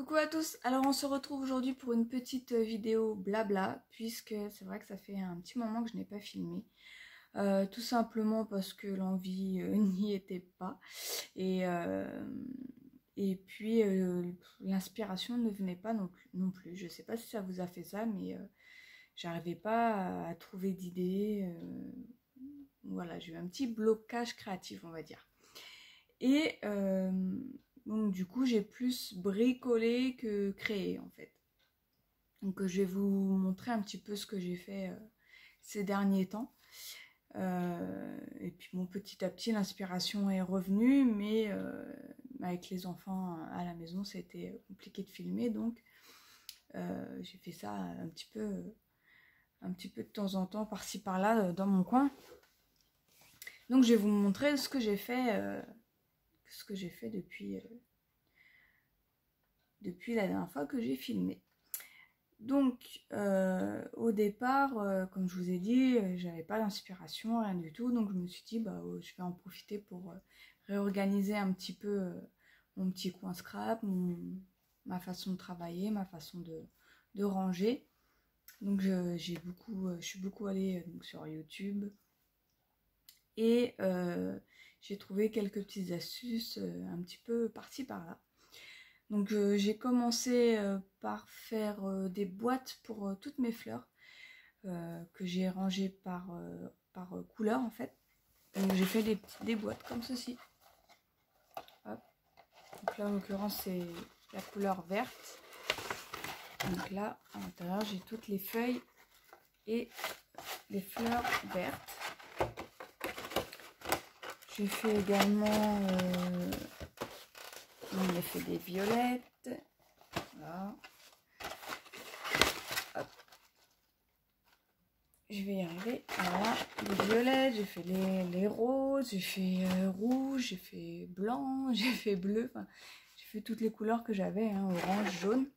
Coucou à tous, alors on se retrouve aujourd'hui pour une petite vidéo blabla, puisque c'est vrai que ça fait un petit moment que je n'ai pas filmé, tout simplement parce que l'envie n'y était pas, et, euh, et puis l'inspiration ne venait pas non plus. Je sais pas si ça vous a fait ça, mais j'arrivais pas à trouver d'idées, voilà, j'ai eu un petit blocage créatif, on va dire. Et donc du coup j'ai plus bricolé que créé en fait. Donc je vais vous montrer un petit peu ce que j'ai fait ces derniers temps. Et puis bon, petit à petit l'inspiration est revenue, mais avec les enfants à la maison c'était compliqué de filmer, donc j'ai fait ça un petit peu de temps en temps, par-ci par-là dans mon coin. Donc je vais vous montrer ce que j'ai fait depuis la dernière fois que j'ai filmé. Donc au départ, comme je vous ai dit, j'avais pas d'inspiration, rien du tout, donc je me suis dit je vais en profiter pour réorganiser un petit peu mon petit coin scrap, ma façon de travailler, ma façon de ranger. Donc je suis beaucoup allée donc, sur YouTube, et j'ai trouvé quelques petites astuces un petit peu par-ci par-là. Donc j'ai commencé par faire des boîtes pour toutes mes fleurs que j'ai rangées par couleur en fait. Donc j'ai fait des boîtes comme ceci. Hop. Donc là en l'occurrence c'est la couleur verte. Donc là à l'intérieur j'ai toutes les feuilles et les fleurs vertes. J'ai fait également j'ai fait des violettes. Voilà. Hop. Je vais y arriver. Voilà, les violettes, j'ai fait les roses, j'ai fait rouge, j'ai fait blanc, j'ai fait bleu. Enfin, j'ai fait toutes les couleurs que j'avais, hein, orange, jaune.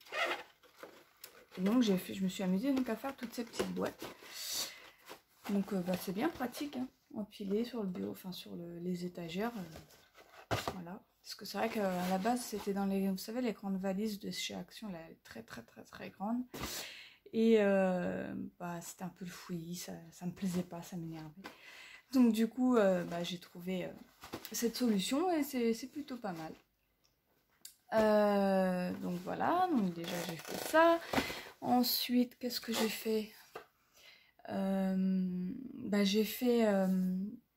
Et donc je me suis amusée donc à faire toutes ces petites boîtes. Donc c'est bien pratique, hein, empilé sur le bureau, enfin sur les étagères. Voilà. Parce que c'est vrai qu'à la base c'était dans les, vous savez, les grandes valises de chez Action, là, très grande. Et c'était un peu le fouillis, ça me plaisait pas, ça m'énervait. Donc du coup j'ai trouvé cette solution et c'est plutôt pas mal. Donc voilà, donc déjà j'ai fait ça. Ensuite, qu'est-ce que j'ai fait? J'ai fait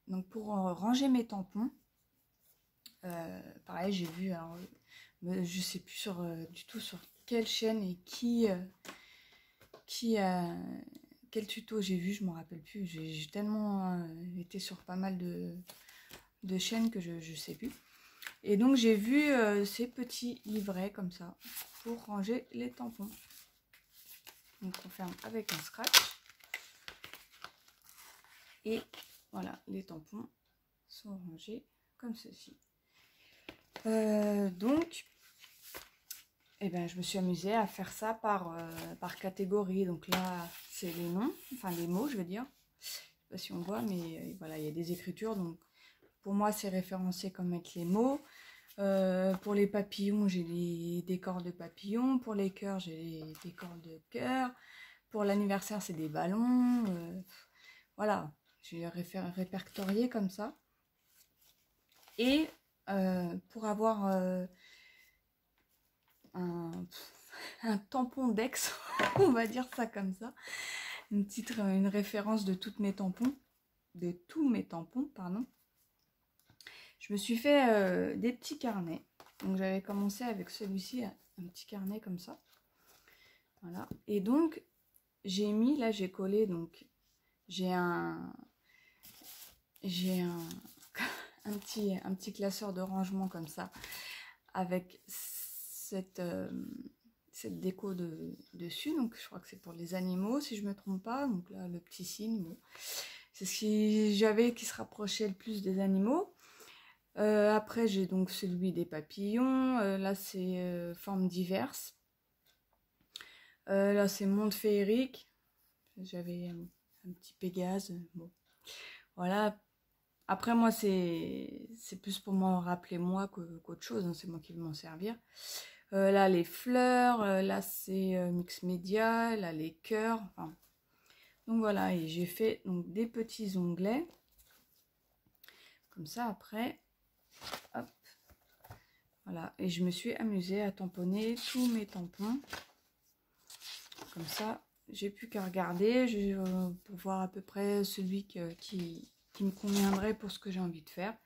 donc pour ranger mes tampons. Pareil, j'ai vu, alors, je sais plus du tout sur quelle chaîne et quel tuto j'ai vu, je me rappelle plus. J'ai tellement été sur pas mal de chaînes que je sais plus. Et donc j'ai vu ces petits livrets comme ça pour ranger les tampons. Donc on ferme avec un scratch. Et voilà, les tampons sont rangés comme ceci. Donc je me suis amusée à faire ça par catégorie. Donc là, c'est les noms, enfin les mots, je veux dire. Je sais pas si on voit, mais voilà, il y a des écritures. Donc pour moi, c'est référencé comme avec les mots. Pour les papillons, j'ai les décors de papillons. Pour les cœurs, j'ai les décors de cœurs. Pour l'anniversaire, c'est des ballons. Voilà, j'ai répertorié comme ça. Et pour avoir un tampon d'ex, on va dire ça comme ça, une référence de tous mes tampons, pardon. Je me suis fait des petits carnets. Donc j'avais commencé avec celui-ci, un petit carnet comme ça. Voilà. Et donc j'ai mis, là j'ai collé, donc j'ai un petit classeur de rangement comme ça, avec cette déco dessus. Donc je crois que c'est pour les animaux si je me trompe pas. Donc là le petit signe, bon, c'est ce que j'avais qui se rapprochait le plus des animaux. Après j'ai donc celui des papillons. Là c'est formes diverses. Là c'est monde féerique. J'avais un petit Pégase. Bon, voilà. Après moi c'est plus pour m'en rappeler moi qu'autre chose, hein. C'est moi qui vais m'en servir. Là les fleurs, là c'est mix média, là les cœurs, enfin. Donc voilà, et j'ai fait donc des petits onglets. Comme ça après, hop. Voilà, et je me suis amusée à tamponner tous mes tampons. Comme ça, j'ai plus qu'à regarder pour voir à peu près celui qui me conviendrait pour ce que j'ai envie de faire.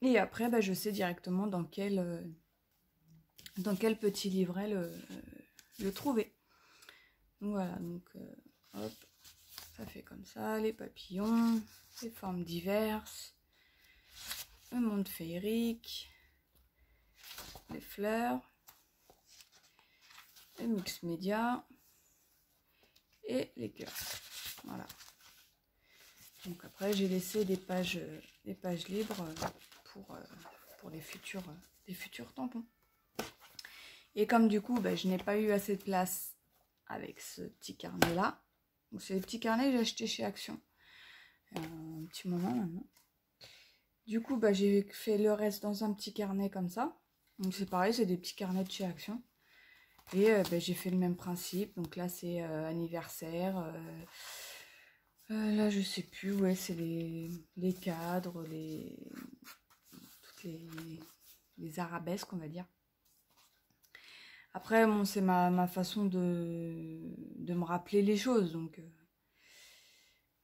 Et après, bah, je sais directement dans quel petit livret le trouver. Donc voilà, donc hop, ça fait comme ça, les papillons, les formes diverses, le monde féerique, les fleurs, le mix média et les cœurs. Voilà. Donc après, j'ai laissé des pages libres pour les futurs tampons. Et comme du coup, bah, je n'ai pas eu assez de place avec ce petit carnet-là. Donc c'est les petits carnets que j'ai achetés chez Action. Un petit moment maintenant. Du coup, bah, j'ai fait le reste dans un petit carnet comme ça. Donc c'est pareil, c'est des petits carnets de chez Action. Et bah, j'ai fait le même principe. Donc là, c'est anniversaire. Là, je sais plus. Ouais, c'est les cadres, toutes les arabesques, on va dire. Après, bon, c'est ma façon de me rappeler les choses. Donc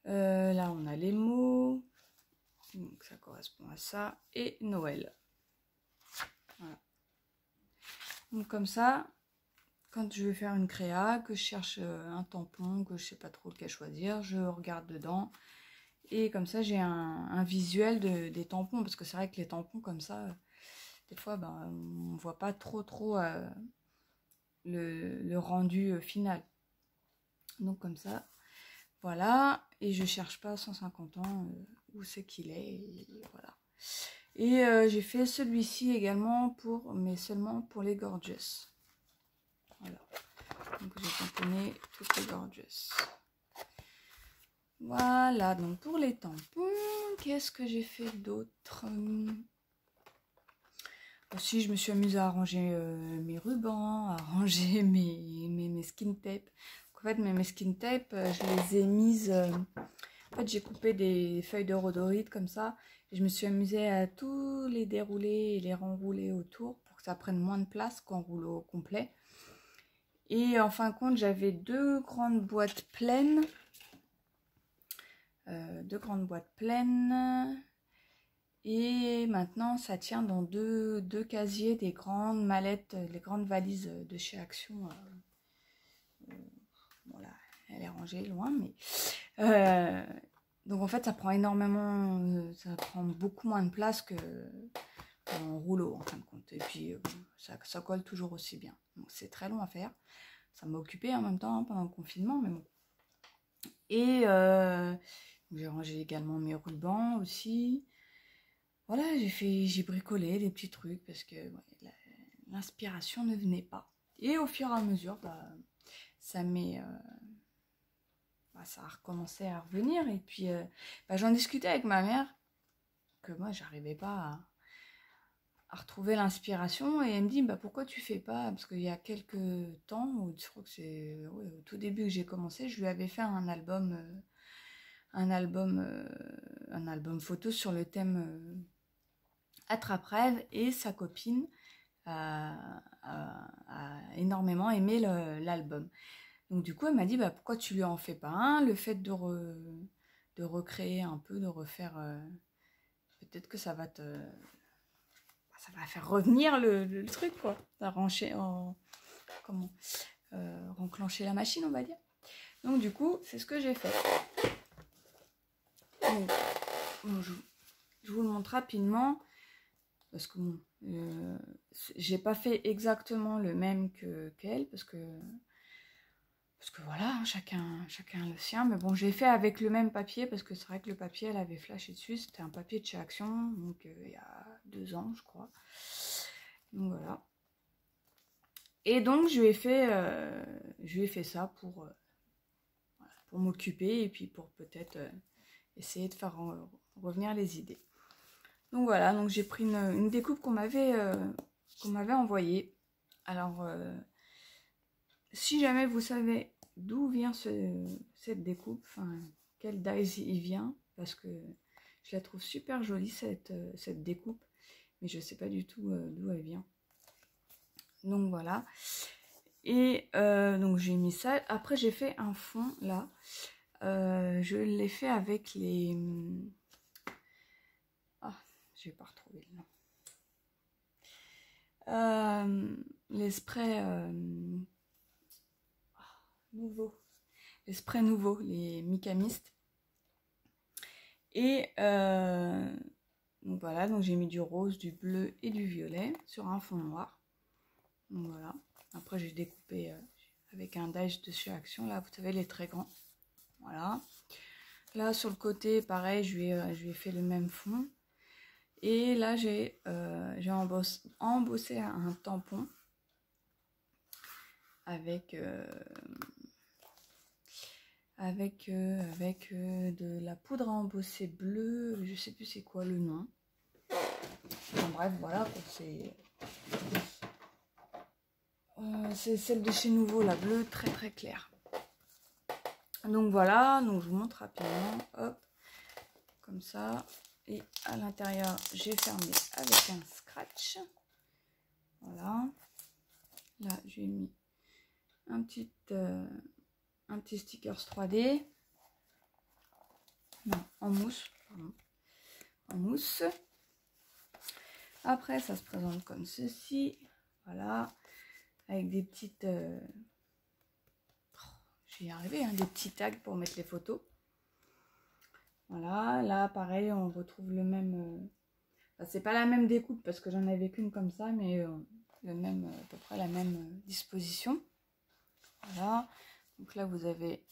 là, on a les mots. Donc ça correspond à ça. Et Noël. Voilà. Donc comme ça, quand je vais faire une créa, que je cherche un tampon, que je sais pas trop lequel choisir, je regarde dedans. Et comme ça, j'ai un visuel des tampons. Parce que c'est vrai que les tampons comme ça, des fois, ben, on voit pas trop le rendu final. Donc comme ça, voilà. Et je cherche pas 150 ans où c'est qu'il est. Et voilà. Et j'ai fait celui-ci également mais seulement pour les gorgeous. Voilà. Donc j'ai tamponné toutes les gorgeous. Voilà, donc pour les tampons, qu'est-ce que j'ai fait d'autre? Aussi, je me suis amusée à ranger mes rubans, à ranger mes skin tape. En fait, mes skin tape, je les ai mises... en fait, j'ai coupé des feuilles de rhodorite comme ça. Et je me suis amusée à tous les dérouler et les renrouler autour pour que ça prenne moins de place qu'en rouleau complet. Et en fin de compte, j'avais deux grandes boîtes pleines. Et maintenant, ça tient dans deux casiers, des grandes mallettes, les grandes valises de chez Action. Voilà, elle est rangée loin, mais... donc en fait, ça prend énormément... ça prend beaucoup moins de place qu'en rouleau, en fin de compte. Et puis, ça colle toujours aussi bien. Donc c'est très long à faire. Ça m'a occupé en même temps pendant le confinement, mais bon. Et j'ai rangé également mes rubans aussi. Voilà, j'ai bricolé des petits trucs parce que ouais, l'inspiration ne venait pas. Et au fur et à mesure, bah, ça a recommencé à revenir. Et puis, bah, j'en discutais avec ma mère, que moi, j'arrivais pas à retrouver l'inspiration. Et elle me dit, bah, pourquoi tu fais pas? Parce qu'il y a quelques temps, je crois que c'est au tout début que j'ai commencé, je lui avais fait un album photo sur le thème Attrape-rêve, et sa copine a énormément aimé l'album. Donc du coup, elle m'a dit, bah, pourquoi tu lui en fais pas un? Le fait de recréer un peu, de refaire, peut-être que ça va faire revenir le truc, quoi. Renclencher la machine, on va dire. Donc du coup, c'est ce que j'ai fait. Donc, bon, je vous le montre rapidement. Parce que bon, j'ai pas fait exactement le même qu'elle, parce que voilà, chacun le sien. Mais bon, j'ai fait avec le même papier, parce que c'est vrai que le papier, elle avait flashé dessus. C'était un papier de chez Action, donc il y a 2 ans, je crois. Donc voilà. Et donc, je lui ai fait ça pour m'occuper, et puis pour peut-être essayer de faire revenir les idées. Donc voilà, donc j'ai pris une découpe qu'on m'avait qu'on m'avait envoyé. Alors, si jamais vous savez d'où vient cette découpe, enfin, quel dies il vient, parce que je la trouve super jolie cette découpe, mais je sais pas du tout d'où elle vient. Donc voilà. Et donc j'ai mis ça. Après j'ai fait un fond là. Je l'ai fait avec les... Ah, je vais pas retrouver le nom. Les sprays nouveaux. Les sprays nouveaux, les Micamistes. Et donc voilà, donc j'ai mis du rose, du bleu et du violet sur un fond noir. Donc voilà. Après j'ai découpé avec un die de chez Action. Là, vous savez, les très grands. Voilà. Là sur le côté, pareil, je lui ai fait le même fond. Et là j'ai embossé un tampon avec de la poudre à embosser bleue, je sais plus c'est quoi le nom. Enfin, bref, voilà, c'est celle de chez Nouveau, la bleue très très claire. Donc voilà, donc je vous montre rapidement, hop, comme ça. Et à l'intérieur, j'ai fermé avec un scratch. Voilà. Là, j'ai mis un petit stickers 3D. Non, en mousse. Pardon. En mousse. Après, ça se présente comme ceci. Voilà. Avec des petites... j'y ai arrivé, hein, des petits tags pour mettre les photos. Voilà. Là, pareil, on retrouve le même... Enfin, c'est pas la même découpe parce que j'en avais qu'une comme ça, mais le même, à peu près la même disposition. Voilà. Donc là, vous avez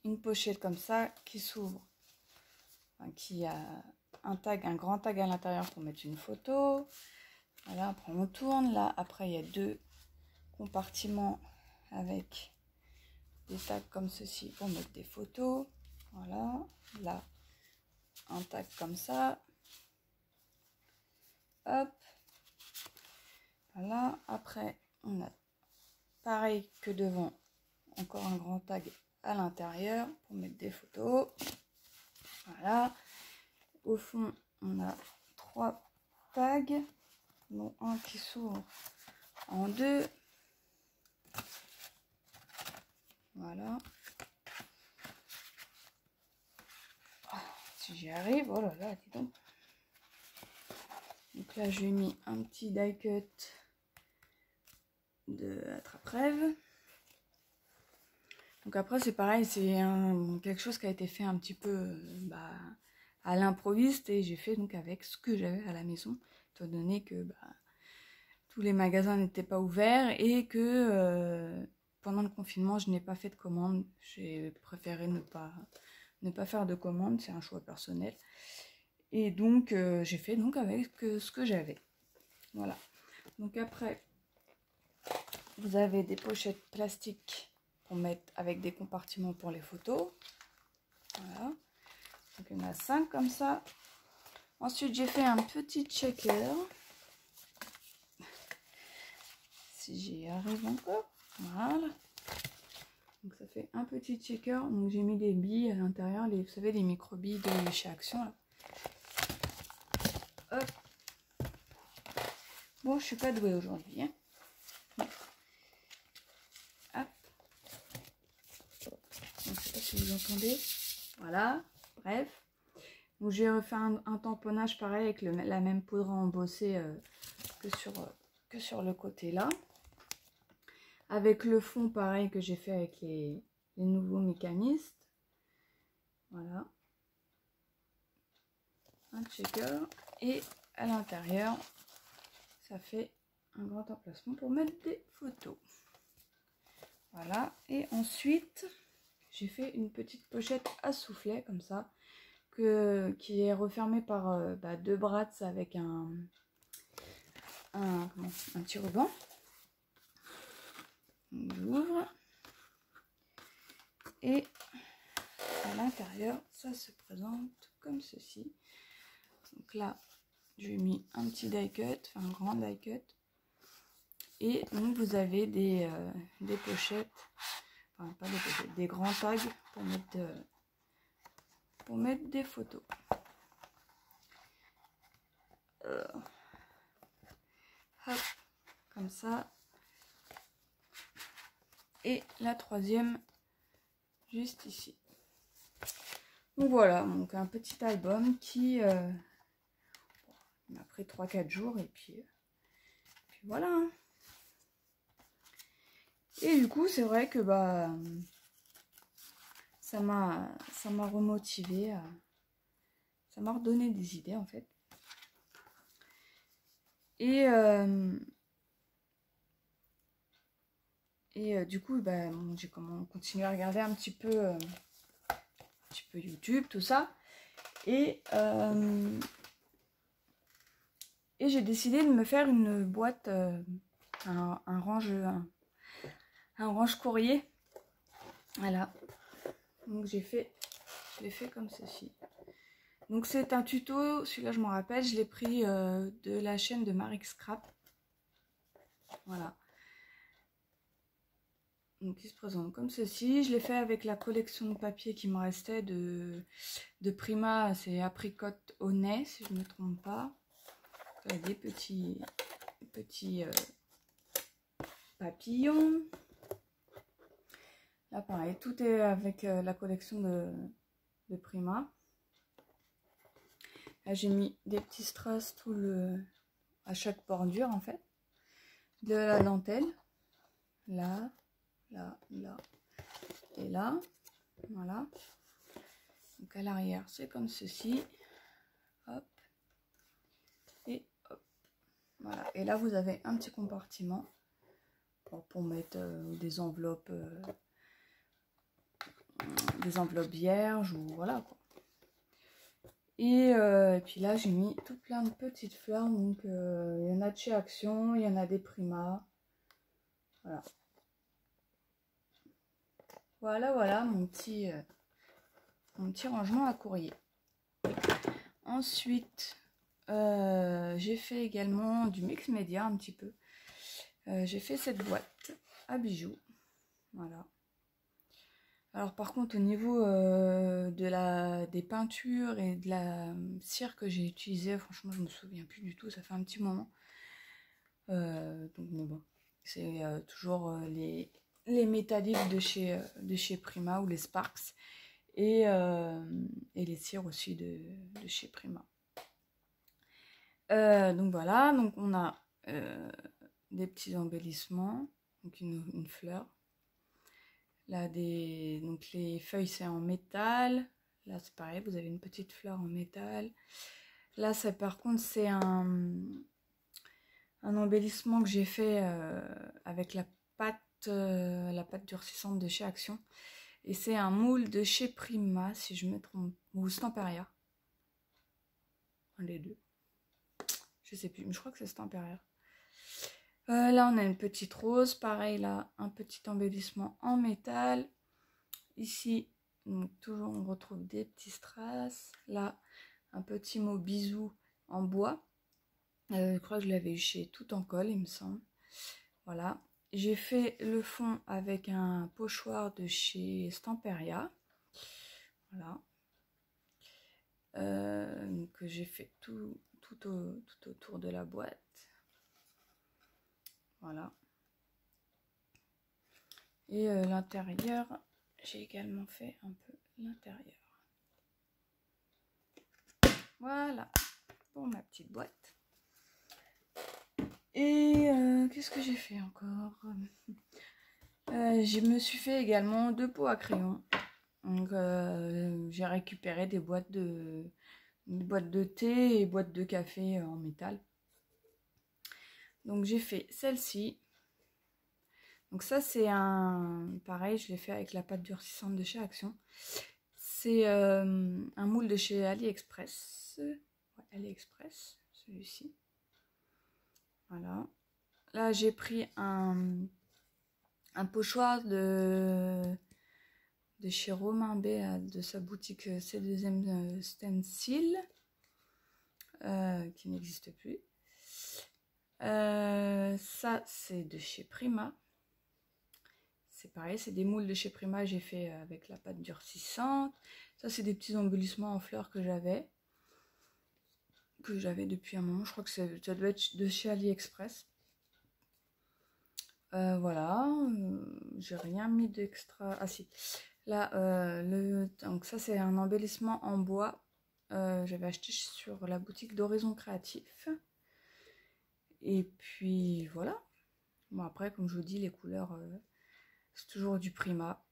une pochette comme ça qui s'ouvre, enfin, qui a un grand tag à l'intérieur pour mettre une photo. Voilà, après on tourne. Là, après, il y a deux compartiments avec des tags comme ceci pour mettre des photos. Voilà. Là, un tag comme ça. Hop. Voilà. Après, on a pareil que devant, encore un grand tag à l'intérieur pour mettre des photos. Voilà. Au fond, on a 3 tags, dont un qui s'ouvre en 2. Voilà. Oh, si j'y arrive, oh là là, dis donc. Donc là, j'ai mis un petit die cut de attrape-rêve. Donc après, c'est pareil, c'est quelque chose qui a été fait un petit peu à l'improviste, et j'ai fait donc avec ce que j'avais à la maison, étant donné que tous les magasins n'étaient pas ouverts et que pendant le confinement, je n'ai pas fait de commande. J'ai préféré ne pas faire de commande, c'est un choix personnel. Et donc, j'ai fait donc avec ce que j'avais. Voilà. Donc après, vous avez des pochettes plastiques pour mettre avec des compartiments pour les photos. Voilà. Donc il y en a 5 comme ça. Ensuite, j'ai fait un petit checker. Si j'y arrive encore. Voilà. Donc ça fait un petit checker. Donc j'ai mis des billes à l'intérieur, vous savez, les micro-billes de chez Action. Là. Hop. Bon, je suis pas douée aujourd'hui. Hein. Hop. Donc, je sais pas si vous entendez. Voilà. Bref. Donc j'ai refait un tamponnage pareil avec la même poudre à embosser que sur le côté là. Avec le fond pareil que j'ai fait avec les nouveaux Micamistes. Voilà. Un checker. Et à l'intérieur, ça fait un grand emplacement pour mettre des photos. Voilà. Et ensuite, j'ai fait une petite pochette à soufflet comme ça. Qui est refermée par 2 brats avec un petit ruban. J'ouvre. Et à l'intérieur, ça se présente comme ceci. Donc là, j'ai mis un petit die cut, enfin un grand die cut. Et donc vous avez des pochettes, enfin pas des pochettes, des grands tags pour mettre des photos. Hop, comme ça. Et la troisième juste ici. Donc voilà, donc un petit album qui m'a pris 3-4 jours et puis voilà. Hein. Et du coup, c'est vrai que bah ça m'a remotivé, ça m'a redonné des idées en fait. Et du coup, bah, j'ai continué à regarder un petit peu YouTube, tout ça. Et j'ai décidé de me faire une boîte, un range courrier. Voilà. Donc je l'ai fait comme ceci. Donc c'est un tuto, celui-là je m'en rappelle, je l'ai pris de la chaîne de Marix Scrap. Voilà. Donc il se présente comme ceci. Je l'ai fait avec la collection de papier qui me restait de Prima, c'est apricot au nez si je ne me trompe pas. Il y a des petits papillons. Là pareil, tout est avec la collection de Prima. Là j'ai mis des petits strass à chaque bordure en fait. De la dentelle. Là, là, là et là. Voilà. Donc à l'arrière c'est comme ceci. Hop. Et hop. Voilà. Et là vous avez un petit compartiment pour mettre des enveloppes vierges ou voilà quoi. Et puis là j'ai mis tout plein de petites fleurs, donc il y en a de chez Action, il y en a des Prima. Voilà mon petit rangement à courrier. Ensuite j'ai fait également du mix média un petit peu. J'ai fait cette boîte à bijoux. Voilà. Alors par contre au niveau des peintures et de la cire que j'ai utilisée, franchement je me souviens plus du tout, ça fait un petit moment. Donc mais bon, c'est toujours les métalliques de chez Prima ou les Sparks et les cires aussi de chez Prima. Donc voilà, donc on a des petits embellissements, donc une fleur. Là, donc les feuilles c'est en métal. Là c'est pareil, vous avez une petite fleur en métal. Là ça par contre c'est un embellissement que j'ai fait avec la pâte durcissante de chez Action. Et c'est un moule de chez Prima si je me trompe, ou Stamperia. Les deux. Je sais plus, mais je crois que c'est Stamperia. Là on a une petite rose, pareil là, un petit embellissement en métal. Ici, donc, toujours on retrouve des petits strass. Là, un petit mot bisou en bois. Je crois que je l'avais eu chez Tout en Colle, il me semble. Voilà. J'ai fait le fond avec un pochoir de chez Stamperia. Voilà. Donc j'ai fait tout autour de la boîte. Voilà. Et l'intérieur, j'ai également fait un peu l'intérieur. Voilà pour ma petite boîte. Et qu'est-ce que j'ai fait encore? Je me suis fait également 2 pots à crayon. Donc j'ai récupéré des boîtes de thé et boîtes de café en métal. Donc j'ai fait celle-ci. Donc ça c'est pareil, je l'ai fait avec la pâte durcissante de chez Action. C'est un moule de chez AliExpress. Ouais, AliExpress, celui-ci. Voilà. Là j'ai pris un pochoir de chez Romain B, de sa boutique C2M Stencil. qui n'existe plus. Ça, c'est de chez Prima. C'est pareil, c'est des moules de chez Prima, j'ai fait avec la pâte durcissante. Ça, c'est des petits embellissements en fleurs que j'avais depuis un moment. Je crois que ça doit être de chez AliExpress. Voilà, j'ai rien mis d'extra. Ah si, là, donc ça c'est un embellissement en bois. J'avais acheté sur la boutique d'Horizon Créatif. Et puis voilà. Bon après, comme je vous dis, les couleurs, c'est toujours du Prima.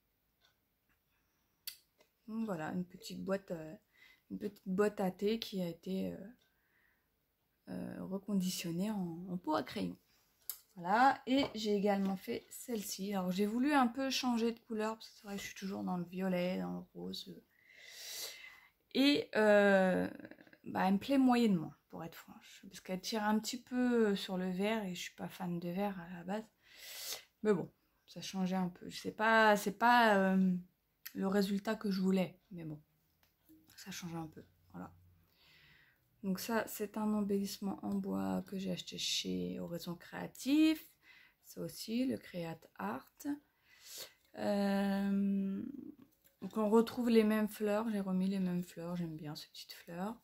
Donc voilà, une petite boîte à thé qui a été reconditionnée en pot à crayon. Voilà, et j'ai également fait celle-ci. Alors j'ai voulu un peu changer de couleur, parce que c'est vrai que je suis toujours dans le violet, dans le rose. Et elle me plaît moyennement, pour être franche. Parce qu'elle tire un petit peu sur le vert, et je suis pas fan de vert à la base. Mais bon, ça changeait un peu. C'est pas le résultat que je voulais, mais bon, ça change un peu. Voilà. Donc ça, c'est un embellissement en bois que j'ai acheté chez Horizon Créatif. Ça aussi, le Create Art. Donc on retrouve les mêmes fleurs. J'ai remis les mêmes fleurs. J'aime bien ces petites fleurs.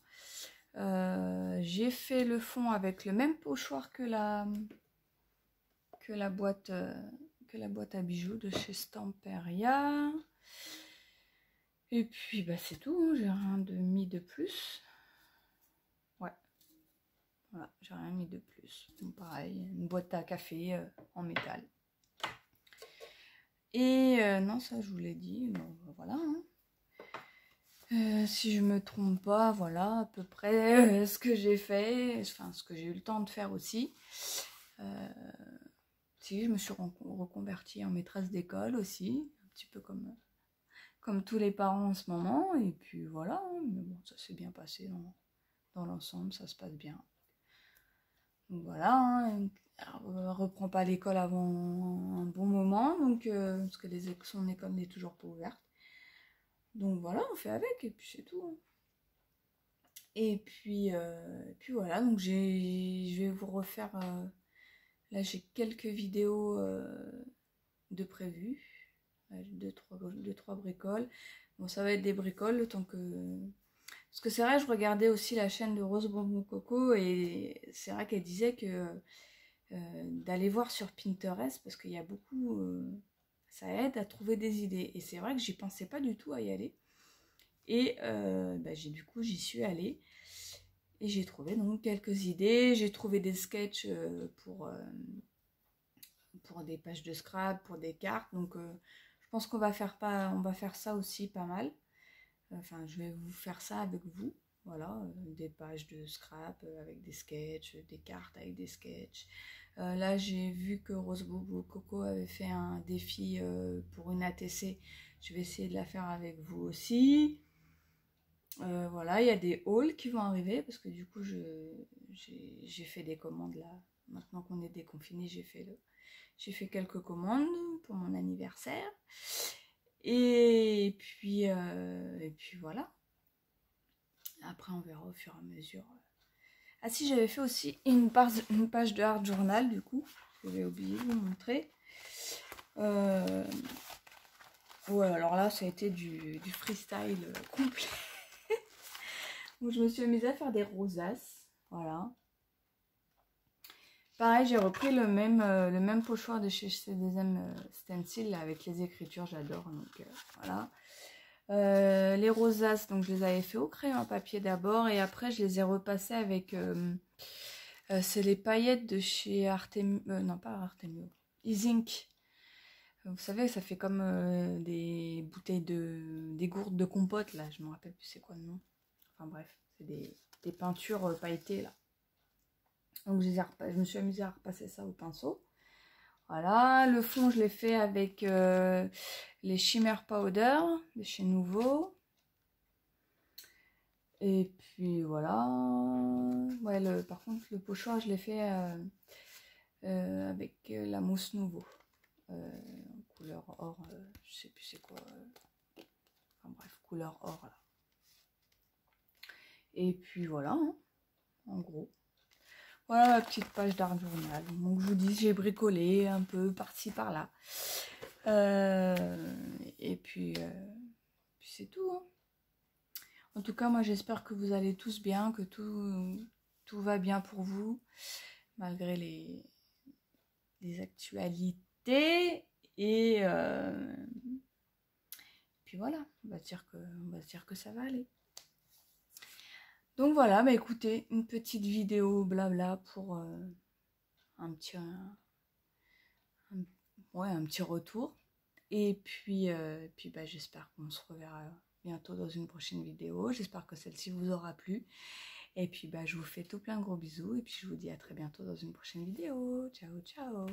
J'ai fait le fond avec le même pochoir que la boîte à bijoux de chez Stamperia. Et puis bah, c'est tout. Hein. J'ai rien mis de plus. Ouais. Voilà, j'ai rien mis de plus. Donc, pareil, une boîte à café en métal. Et non, ça je vous l'ai dit. Bon, voilà. Hein. Si je me trompe pas, voilà à peu près ce que j'ai fait. Enfin, ce que j'ai eu le temps de faire aussi. Si, je me suis reconvertie en maîtresse d'école aussi. Un petit peu comme tous les parents en ce moment. Et puis voilà. Hein. Mais bon, ça s'est bien passé dans l'ensemble. Ça se passe bien. Donc voilà, hein, elle reprend pas l'école avant un bon moment, donc parce que son école n'est toujours pas ouverte. Donc voilà, on fait avec et puis c'est tout. Hein. Et puis voilà, donc je vais vous refaire. Là j'ai quelques vidéos de prévues, deux, trois bricoles. Bon, ça va être des bricoles le temps que. Parce que c'est vrai, je regardais aussi la chaîne de Rose Bonbon Coco et c'est vrai qu'elle disait que d'aller voir sur Pinterest parce qu'il y a beaucoup, ça aide à trouver des idées. Et c'est vrai que j'y pensais pas du tout à y aller. Et du coup, j'y suis allée et j'ai trouvé donc quelques idées. J'ai trouvé des sketchs pour des pages de scrap, pour des cartes. Donc, je pense qu'on va faire ça aussi pas mal. Enfin, je vais vous faire ça avec vous. Voilà, des pages de scrap avec des sketchs, des cartes avec des sketchs. Là, j'ai vu que Rose Bobo Coco avait fait un défi pour une ATC. Je vais essayer de la faire avec vous aussi. Voilà, il y a des hauls qui vont arriver parce que du coup, j'ai fait des commandes là. Maintenant qu'on est déconfiné, j'ai fait quelques commandes pour mon anniversaire. Et puis voilà. Après, on verra au fur et à mesure. Ah si, j'avais fait aussi une page de art journal, du coup. J'avais oublié de vous montrer. Ouais, alors là, ça a été du freestyle complet. Donc, je me suis mise à faire des rosaces. Voilà. Pareil, j'ai repris le même pochoir de chez CDM Stencil avec les écritures, j'adore. Donc voilà. Les rosaces, donc je les avais fait au crayon à papier d'abord et après je les ai repassés avec c'est les paillettes de chez Artemio, non pas Artemio, Isink. Vous savez, ça fait comme des bouteilles des gourdes de compote là, je me rappelle plus c'est quoi le nom. Enfin bref, c'est des peintures pailletées là. Donc je me suis amusée à repasser ça au pinceau. Voilà, le fond je l'ai fait avec les Shimmer Powder de chez Nouveau. Et puis voilà. Ouais, par contre le pochoir je l'ai fait avec la mousse Nouveau. En couleur or, je sais plus c'est quoi. Enfin bref, couleur or là. Et puis voilà. Hein. en gros. Voilà ma petite page d'art journal. Donc je vous dis, j'ai bricolé un peu par-ci par-là. Et puis c'est tout. Hein. En tout cas, moi j'espère que vous allez tous bien, que tout va bien pour vous, malgré les actualités. Et puis voilà, on va se dire que ça va aller. Donc voilà, bah écoutez, une petite vidéo blabla pour un petit retour. Et puis bah, j'espère qu'on se reverra bientôt dans une prochaine vidéo. J'espère que celle-ci vous aura plu. Et puis bah, je vous fais tout plein de gros bisous. Et puis je vous dis à très bientôt dans une prochaine vidéo. Ciao, ciao!